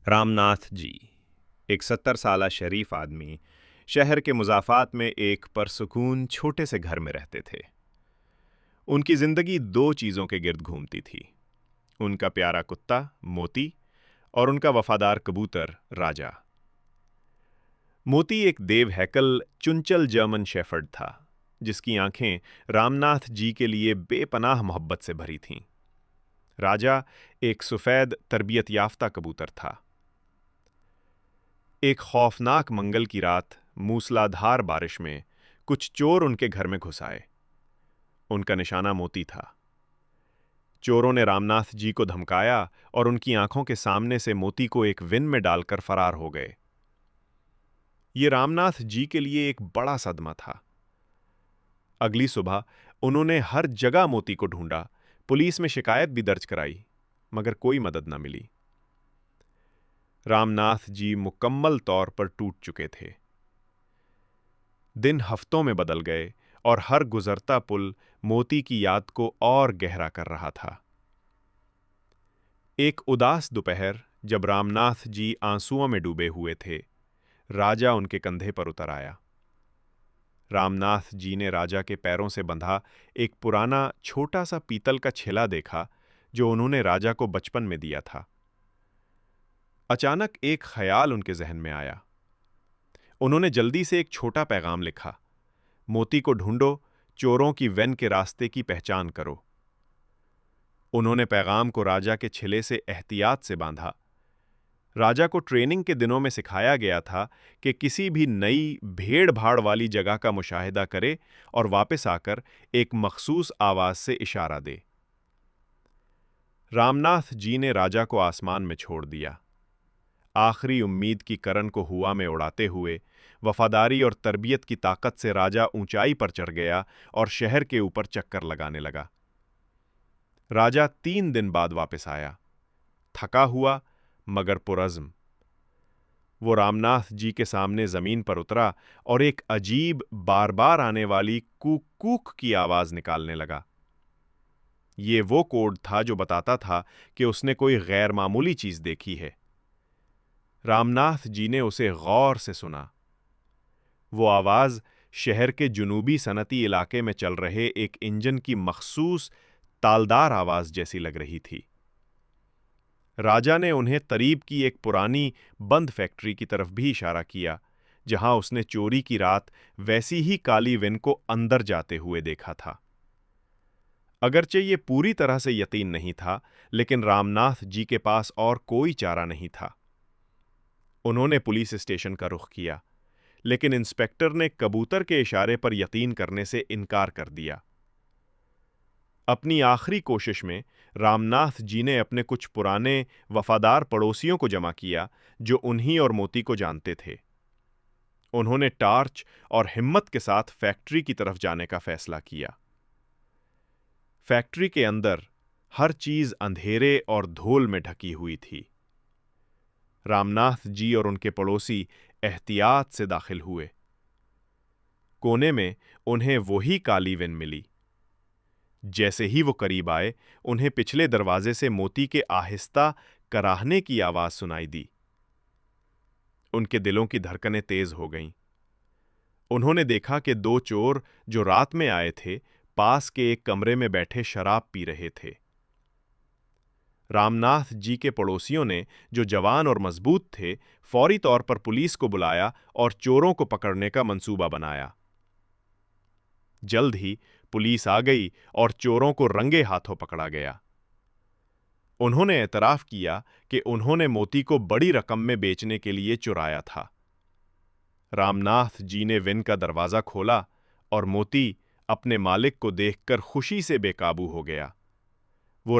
रामनाथ जी एक 70 साला शरीफ आदमी शहर के मुज़ाफ़ात में एक परसुकून छोटे से घर में रहते थे। उनकी जिंदगी दो चीज़ों के गिर्द घूमती थी, उनका प्यारा कुत्ता मोती और उनका वफादार कबूतर राजा। मोती एक देव हैकल चुंचल जर्मन शेफर्ड था, जिसकी आंखें रामनाथ जी के लिए बेपनाह मोहब्बत से भरी थीं। राजा एक सफ़ेद तरबियत याफ्ता कबूतर था। एक खौफनाक मंगल की रात मूसलाधार बारिश में कुछ चोर उनके घर में घुस आए। उनका निशाना मोती था। चोरों ने रामनाथ जी को धमकाया और उनकी आंखों के सामने से मोती को एक विन में डालकर फरार हो गए। ये रामनाथ जी के लिए एक बड़ा सदमा था। अगली सुबह उन्होंने हर जगह मोती को ढूंढा, पुलिस में शिकायत भी दर्ज कराई, मगर कोई मदद न मिली। रामनाथ जी मुकम्मल तौर पर टूट चुके थे। दिन हफ्तों में बदल गए और हर गुजरता पुल मोती की याद को और गहरा कर रहा था। एक उदास दोपहर, जब रामनाथ जी आंसुओं में डूबे हुए थे, राजा उनके कंधे पर उतर आया। रामनाथ जी ने राजा के पैरों से बंधा एक पुराना छोटा सा पीतल का छिला देखा, जो उन्होंने राजा को बचपन में दिया था। अचानक एक ख्याल उनके जहन में आया। उन्होंने जल्दी से एक छोटा पैगाम लिखा, मोती को ढूंढो, चोरों की वैन के रास्ते की पहचान करो। उन्होंने पैगाम को राजा के छिले से एहतियात से बांधा। राजा को ट्रेनिंग के दिनों में सिखाया गया था कि किसी भी नई भीड़ भाड़ वाली जगह का मुशाहिदा करे और वापस आकर एक मखसूस आवाज से इशारा दे। रामनाथ जी ने राजा को आसमान में छोड़ दिया। आखिरी उम्मीद की करन को हुआ में उड़ाते हुए वफादारी और तरबियत की ताकत से राजा ऊंचाई पर चढ़ गया और शहर के ऊपर चक्कर लगाने लगा। राजा 3 दिन बाद वापस आया, थका हुआ मगर पुरज़्म। वो रामनाथ जी के सामने जमीन पर उतरा और एक अजीब बार बार आने वाली कूक कूक की आवाज निकालने लगा। ये वो कोड था जो बताता था कि उसने कोई गैर मामूली चीज देखी है। रामनाथ जी ने उसे गौर से सुना। वो आवाज शहर के जुनूबी सनती इलाके में चल रहे एक इंजन की मखसूस तालदार आवाज जैसी लग रही थी। राजा ने उन्हें करीब की एक पुरानी बंद फैक्ट्री की तरफ भी इशारा किया, जहां उसने चोरी की रात वैसी ही काली विन को अंदर जाते हुए देखा था। अगरचे ये पूरी तरह से यकीन नहीं था, लेकिन रामनाथ जी के पास और कोई चारा नहीं था। उन्होंने पुलिस स्टेशन का रुख किया, लेकिन इंस्पेक्टर ने कबूतर के इशारे पर यकीन करने से इनकार कर दिया। अपनी आखिरी कोशिश में रामनाथ जी ने अपने कुछ पुराने वफादार पड़ोसियों को जमा किया, जो उन्हीं और मोती को जानते थे। उन्होंने टार्च और हिम्मत के साथ फैक्ट्री की तरफ जाने का फैसला किया। फैक्ट्री के अंदर हर चीज अंधेरे और धूल में ढकी हुई थी। रामनाथ जी और उनके पड़ोसी एहतियात से दाखिल हुए। कोने में उन्हें वही काली विन मिली। जैसे ही वो करीब आए, उन्हें पिछले दरवाजे से मोती के आहिस्ता कराहने की आवाज सुनाई दी। उनके दिलों की धड़कनें तेज हो गईं। उन्होंने देखा कि 2 चोर जो रात में आए थे, पास के एक कमरे में बैठे शराब पी रहे थे। रामनाथ जी के पड़ोसियों ने, जो जवान और मजबूत थे, फौरी तौर पर पुलिस को बुलाया और चोरों को पकड़ने का मंसूबा बनाया। जल्द ही पुलिस आ गई और चोरों को रंगे हाथों पकड़ा गया। उन्होंने एतराफ किया कि उन्होंने मोती को बड़ी रकम में बेचने के लिए चुराया था। रामनाथ जी ने विन का दरवाजा खोला और मोती अपने मालिक को देखकर खुशी से बेकाबू हो गया। वो